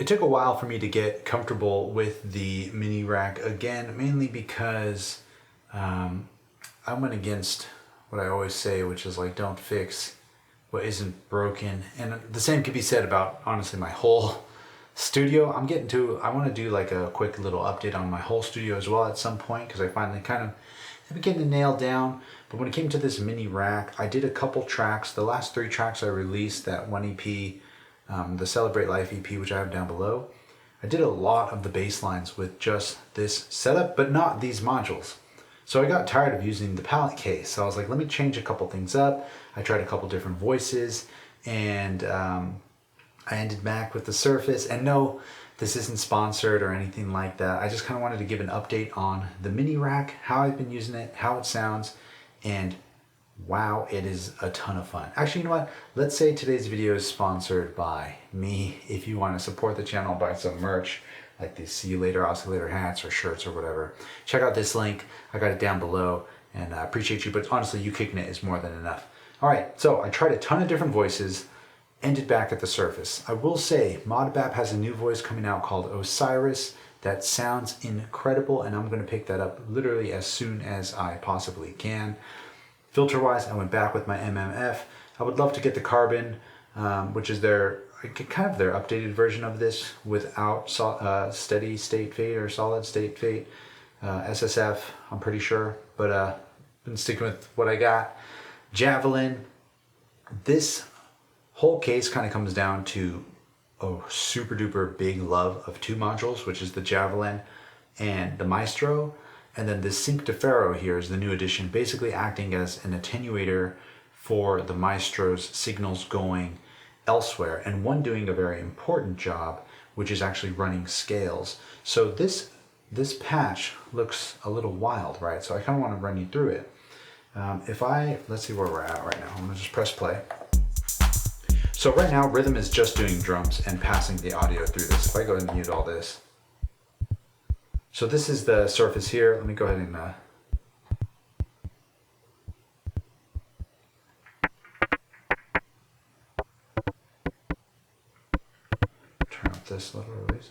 It took a while for me to get comfortable with the mini rack again, mainly because I went against what I always say, which is like, don't fix what isn't broken. And the same could be said about, honestly, my whole studio. I want to do like a quick little update on my whole studio as well at some point, because I finally kind of am getting it nailed down. But when it came to this mini rack, I did a couple tracks. The last 3 tracks I released, that one EP, the Celebrate Life EP, which I have down below, I did a lot of the bass lines with just this setup, but not these modules. So I got tired of using the palette case. So I was like, let me change a couple things up. I tried a couple different voices, and I ended back with the Surface. And no, this isn't sponsored or anything like that. I just kind of wanted to give an update on the mini rack, how I've been using it, how it sounds, and wow, it is a ton of fun. Actually, you know what? Let's say today's video is sponsored by me. If you want to support the channel, buy some merch, like these See You Later Oscillator hats or shirts or whatever, check out this link. I got it down below, and I appreciate you, but honestly, you kicking it is more than enough. All right, so I tried a ton of different voices, ended back at the Surface. I will say, Modbap has a new voice coming out called Osiris that sounds incredible, and I'm gonna pick that up literally as soon as I possibly can. Filter-wise, I went back with my MMF. I would love to get the Carbon, which is kind of their updated version of this without steady state fade or solid state fade. SSF, I'm pretty sure, but been sticking with what I got. Javelin. This whole case kind of comes down to a super duper big love of 2 modules, which is the Javelin and the Maestro. And then this Sync de Ferro here is the new addition, basically acting as an attenuator for the Maestro's signals going elsewhere, and one doing a very important job, which is actually running scales. So this patch looks a little wild, right? So I kind of want to run you through it. Let's see where we're at right now. I'm gonna just press play. So right now, Rhythm is just doing drums and passing the audio through this. If I go ahead and mute all this. So this is the Surface here. Let me go ahead and turn up this little release.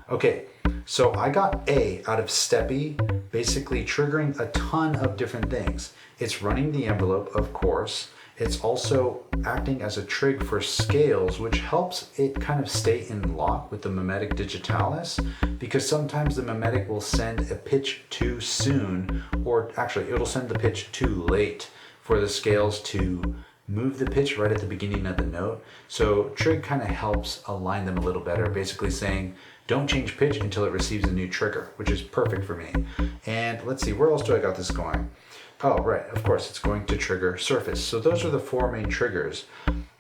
Okay, so I got A out of Steppy, basically triggering a ton of different things. It's running the envelope, of course. It's also acting as a trig for scales, which helps it kind of stay in lock with the mimetic digitalis, because sometimes the mimetic will send a pitch too soon, or actually it'll send the pitch too late for the scales to move the pitch right at the beginning of the note. So trig kind of helps align them a little better, basically saying don't change pitch until it receives a new trigger, which is perfect for me. And let's see, where else do I got this going? Oh, right, of course, it's going to trigger Surface. So those are the 4 main triggers.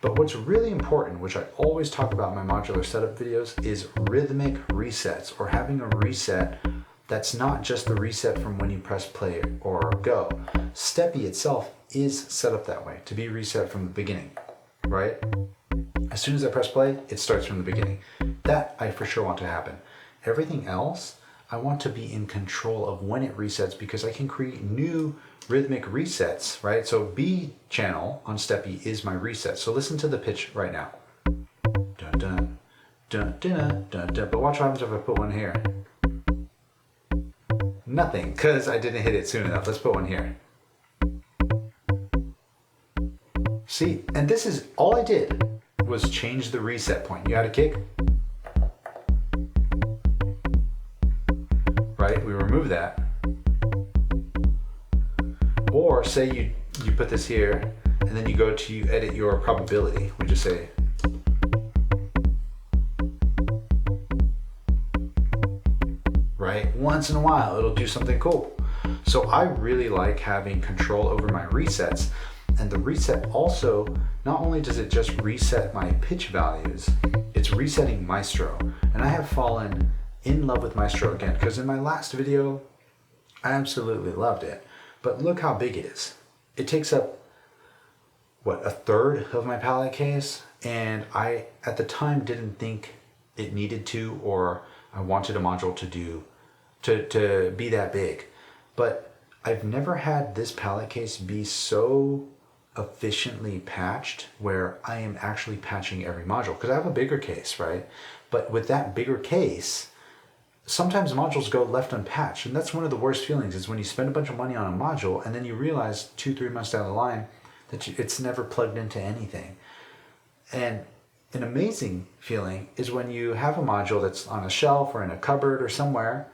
But what's really important, which I always talk about in my modular setup videos, is rhythmic resets, or having a reset that's not just the reset from when you press play or go. Steppy itself is set up that way, to be reset from the beginning, right? As soon as I press play, it starts from the beginning. That I for sure want to happen. Everything else, I want to be in control of when it resets, because I can create new rhythmic resets, right? So B channel on Steppy is my reset. So listen to the pitch right now. Dun, dun, dun, dun, dun, dun. But watch what happens if I put one here. Nothing, because I didn't hit it soon enough. Let's put one here. See, and this is all I did was change the reset point. You had a kick? Right, we remove that. Or say you put this here, and then you go to edit your probability. We just say, right? Once in a while, it'll do something cool. So I really like having control over my resets. And the reset also, not only does it just reset my pitch values, it's resetting Maestro. And I have fallen in love with Maestro again, because in my last video, I absolutely loved it. But look how big it is. It takes up, what, 1/3 of my palette case? And I, at the time, didn't think it needed to, or I wanted a module to be that big. But I've never had this palette case be so efficiently patched where I am actually patching every module, because I have a bigger case, right? But with that bigger case, sometimes modules go left unpatched, and that's one of the worst feelings, is when you spend a bunch of money on a module and then you realize 2-3 months down the line that it's never plugged into anything. And an amazing feeling is when you have a module that's on a shelf or in a cupboard or somewhere,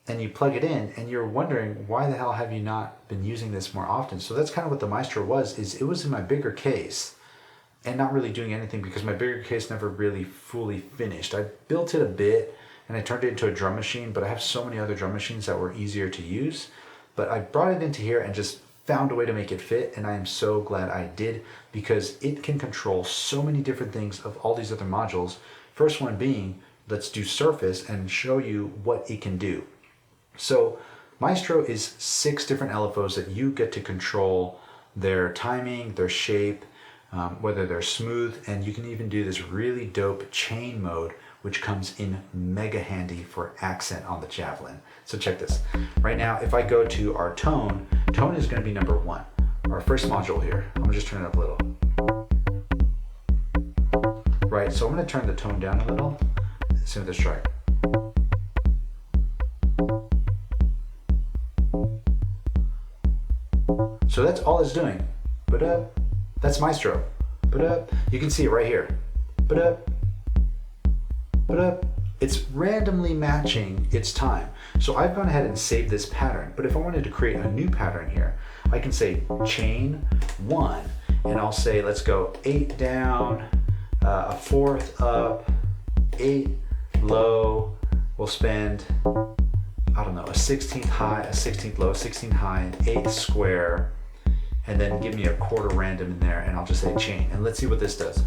and you plug it in and you're wondering, why the hell have you not been using this more often? So that's kind of what the Maestro was, is it was in my bigger case and not really doing anything because my bigger case never really fully finished. I built it a bit and I turned it into a drum machine, but I have so many other drum machines that were easier to use. But I brought it into here and just found a way to make it fit, and I am so glad I did, because it can control so many different things of all these other modules. First one being, let's do surface and show you what it can do. So Maestro is 6 different LFOs that you get to control their timing, their shape, whether they're smooth, and you can even do this really dope chain mode, which comes in mega handy for accent on the Javelin. So check this. Right now, if I go to our tone is going to be number 1. Our first module here. I'm going to just turn it up a little. Right, so I'm going to turn the tone down a little. Listen to this track. So that's all it's doing. But that's Maestro. But you can see it right here. But it's randomly matching its time. So I've gone ahead and saved this pattern, but if I wanted to create a new pattern here, I can say chain 1, and I'll say, let's go 8 down, a 4th up, 8 low. We'll spend, I don't know, a 16th high, a 16th low, a 16th high, an 8th square, and then give me a quarter random in there, and I'll just say chain. And let's see what this does.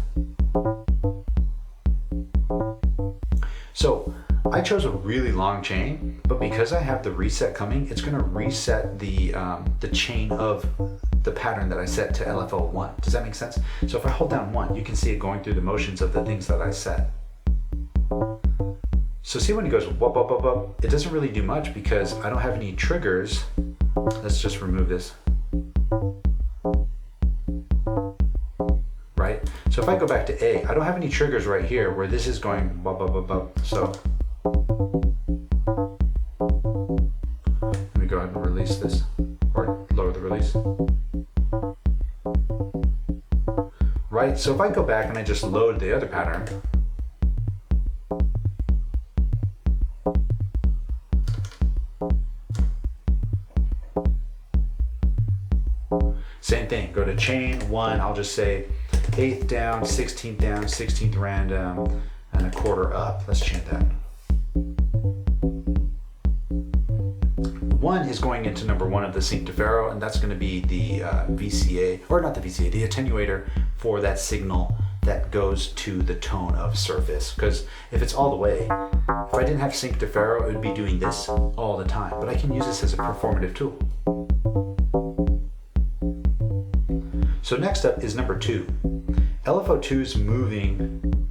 So I chose a really long chain, but because I have the reset coming, it's going to reset the chain of the pattern that I set to LFO 1. Does that make sense? So if I hold down 1, you can see it going through the motions of the things that I set. So see when it goes whoop, whoop, whoop, whoop, it doesn't really do much because I don't have any triggers. Let's just remove this. Right? So if I go back to A, I don't have any triggers right here where this is going blah, blah, blah, blah. So let me go ahead and release this, or lower the release. Right? So if I go back and I just load the other pattern, same thing, go to chain 1, I'll just say 8th down, 16th random, and a quarter up. Let's change that. 1 is going into number 1 of the sync to Pharaoh, and that's going to be the VCA, or not the VCA, the attenuator for that signal that goes to the tone of surface. Because if it's all the way, if I didn't have sync to Pharaoh, it would be doing this all the time. But I can use this as a performative tool. So next up is number 2. LFO 2 is moving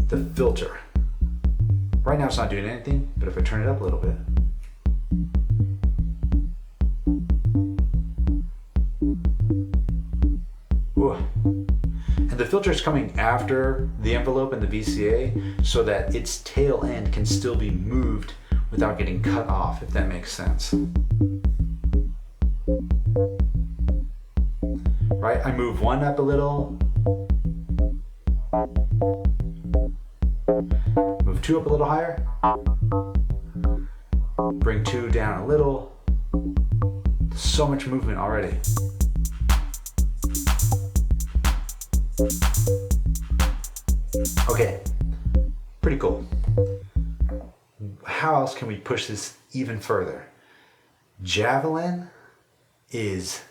the filter. Right now it's not doing anything, but if I turn it up a little bit, ooh. And the filter is coming after the envelope and the VCA so that its tail end can still be moved without getting cut off, if that makes sense. Right, I move 1 up a little, move 2 up a little higher, bring 2 down a little. So much movement already. Okay, pretty cool. How else can we push this even further? Javelin is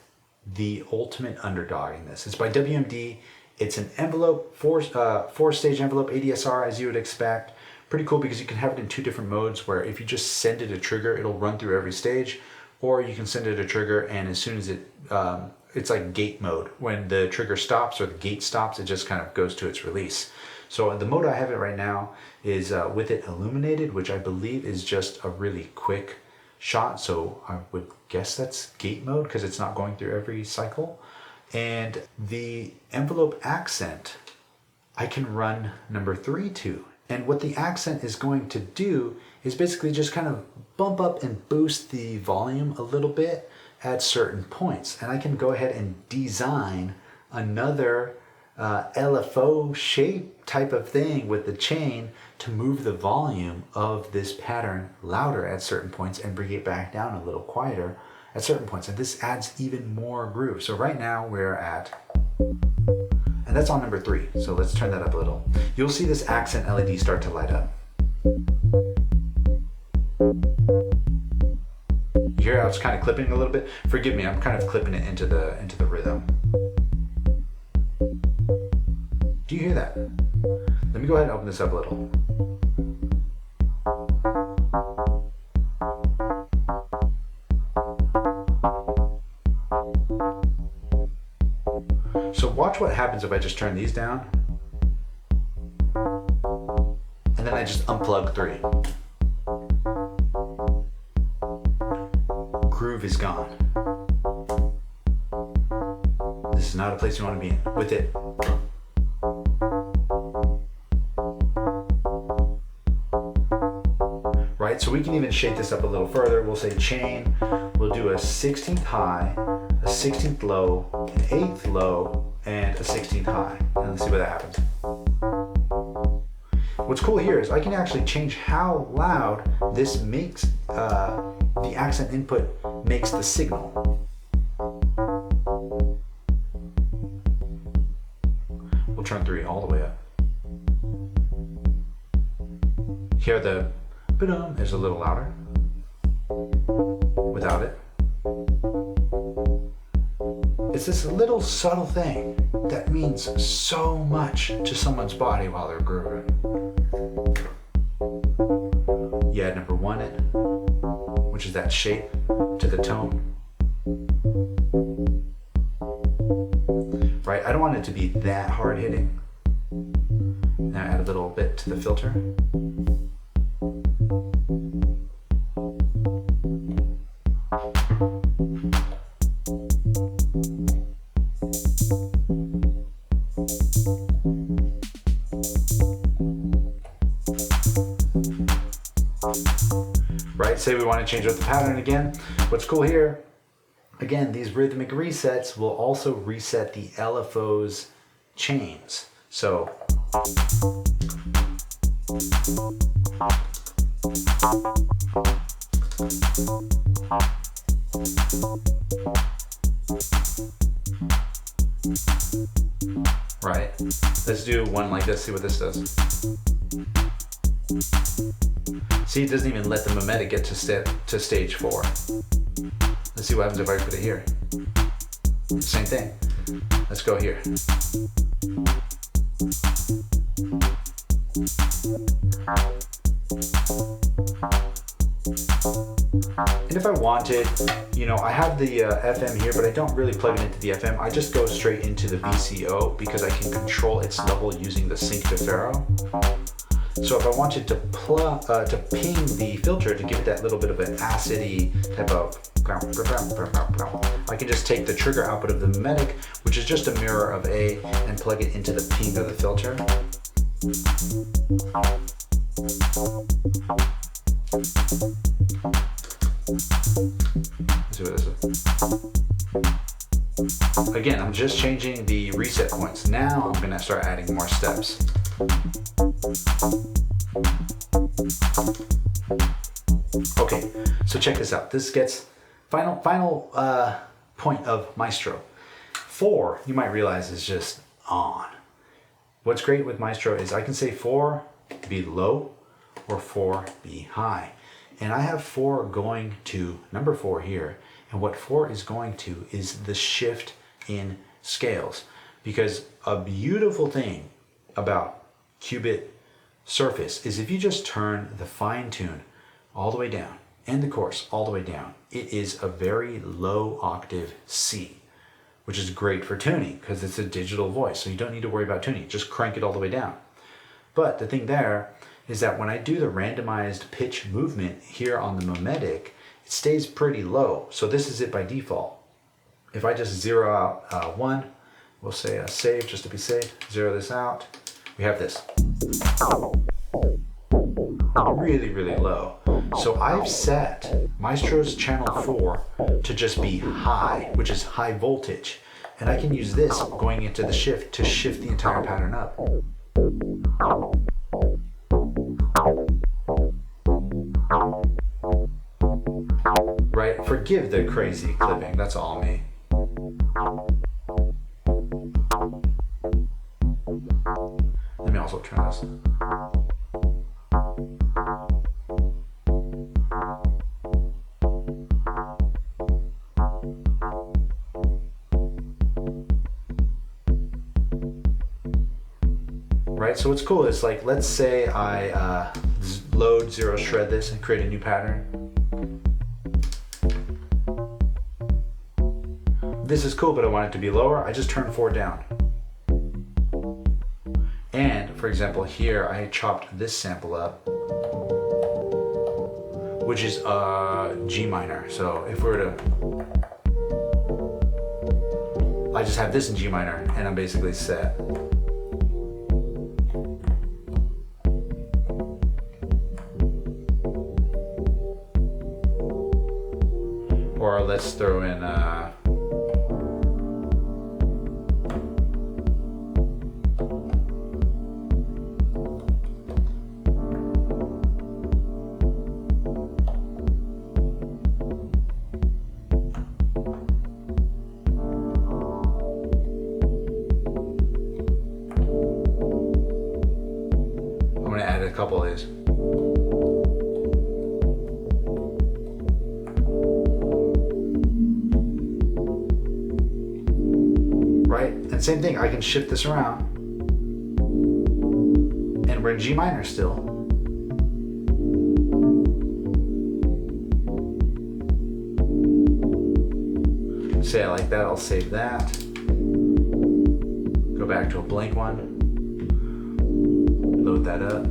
the ultimate underdog in this. It's by WMD. It's an envelope, four-stage envelope ADSR, as you would expect. Pretty cool because you can have it in 2 different modes, where if you just send it a trigger, it'll run through every stage, or you can send it a trigger and as soon as it's like gate mode. When the trigger stops or the gate stops, it just kind of goes to its release. So the mode I have it right now is with it illuminated, which I believe is just a really quick shot. So I would guess that's gate mode because it's not going through every cycle. And the envelope accent, I can run number 3 to. And what the accent is going to do is basically just kind of bump up and boost the volume a little bit at certain points. And I can go ahead and design another LFO shape type of thing with the chain to move the volume of this pattern louder at certain points and bring it back down a little quieter at certain points. And this adds even more groove. So right now we're at, and that's on number 3. So let's turn that up a little. You'll see this accent LED start to light up. You hear how it's kind of clipping a little bit? Forgive me, I'm kind of clipping it into the rhythm. Do you hear that? Let me go ahead and open this up a little. So watch what happens if I just turn these down and then I just unplug 3. Groove is gone. This is not a place you want to be in. With it. Right, so we can even shake this up a little further. We'll say chain, we'll do a 16th high, a 16th low, an 8th low, and a 16th high. And let's see what that happens. What's cool here is I can actually change how loud this makes, the accent input makes the signal. We'll turn 3 all the way up. Here the ba-dum is a little louder without it. It's this little subtle thing that means so much to someone's body while they're grooving. You add number 1 in, which is that shape to the tone. Right, I don't want it to be that hard hitting. Now add a little bit to the filter. Right, say we want to change up the pattern again. What's cool here, again, these rhythmic resets will also reset the LFO's chains. So, right, let's do one like this, see what this does. See, it doesn't even let the mimetic get to stage 4. Let's see what happens if I put it here. Same thing. Let's go here. And if I wanted, you know, I have the FM here, but I don't really plug it into the FM. I just go straight into the VCO because I can control its level using the sync to Pharaoh. So if I wanted to ping the filter to give it that little bit of an acidy type of, I can just take the trigger output of the mimetic, which is just a mirror of A, and plug it into the ping of the filter. Let's see what this is. Again, I'm just changing the reset points. Now I'm gonna start adding more steps. Okay, so check this out. This gets final point of Maestro. 4, you might realize, is just on. What's great with Maestro is I can say 4 be low or 4 be high. And I have 4 going to number 4 here. And what 4 is going to is the shift in scales. Because a beautiful thing about qubit surface is if you just turn the fine tune all the way down and the coarse all the way down, it is a very low octave C, which is great for tuning because it's a digital voice. So you don't need to worry about tuning, just crank it all the way down. But the thing there is that when I do the randomized pitch movement here on the mimetic, it stays pretty low. So this is it by default. if I just zero out 1, we'll say save just to be safe, zero this out, we have this. Really, really low. So I've set Maestro's channel 4 to just be high, which is high voltage. And I can use this going into the shift to shift the entire pattern up. Right? Forgive the crazy clipping, that's all me. Let me also turn this. Right, so what's cool is like, let's say I load, zero, shred this and create a new pattern. This is cool, but I want it to be lower. I just turn 4 down. And for example, here I chopped this sample up, which is G minor. So if we were to, I just have this in G minor and I'm basically set. Or let's throw in I'm gonna add a couple of these. Right? And same thing, I can shift this around and we're in G minor still. Say I like that, I'll save that. Go back to a blank one. Load that up.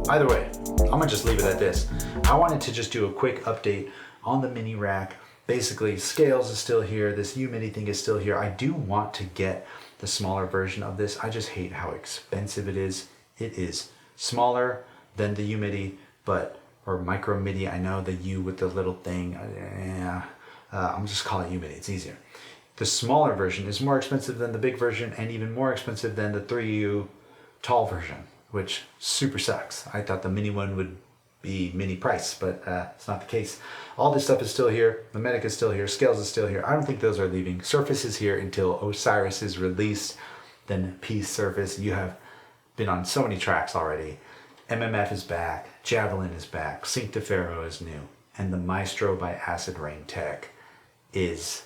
Either way, I'm gonna just leave it at this. I wanted to just do a quick update on the mini rack. Basically, scales is still here. This U-midi thing is still here. I do want to get the smaller version of this. I just hate how expensive it is. It is smaller than the U-midi, but, or micro MIDI. I know the U with the little thing. I'm just calling it U-midi, it's easier. The smaller version is more expensive than the big version and even more expensive than the 3U tall version, which super sucks. I thought the mini one would be mini price, but it's not the case. All this stuff is still here. The Medic is still here. Scales is still here. I don't think those are leaving. Surface is here until Osiris is released. Then Peace Surface. You have been on so many tracks already. MMF is back. Javelin is back. Sync to Pharaoh is new. And the Maestro by Acid Rain Tech is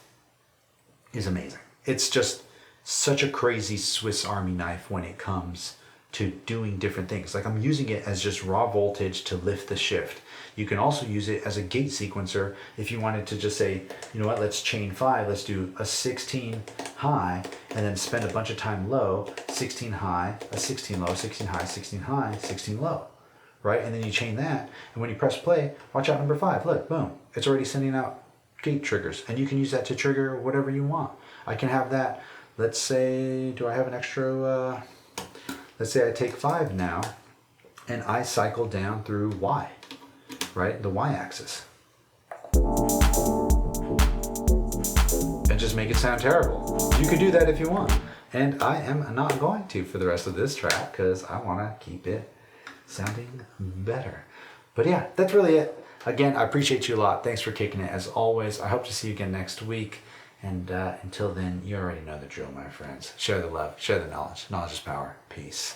amazing. It's just such a crazy Swiss Army knife when it comes to doing different things. Like, I'm using it as just raw voltage to lift the shift. You can also use it as a gate sequencer if you wanted to just say, you know what, let's chain 5, let's do a 16 high and then spend a bunch of time low, 16 high, a 16 low, 16 high, 16 high, 16 low, right? And then you chain that, and when you press play, watch out number 5, look, boom, it's already sending out gate triggers, and you can use that to trigger whatever you want. I can have that, let's say, do I have an extra, let's say I take 5 now, and I cycle down through Y, right? The Y axis. And just make it sound terrible. You could do that if you want. And I am not going to for the rest of this track because I want to keep it sounding better. But yeah, that's really it. Again, I appreciate you a lot. Thanks for kicking it as always. I hope to see you again next week. And until then, you already know the drill, my friends. Share the love, share the knowledge. Knowledge is power. Peace.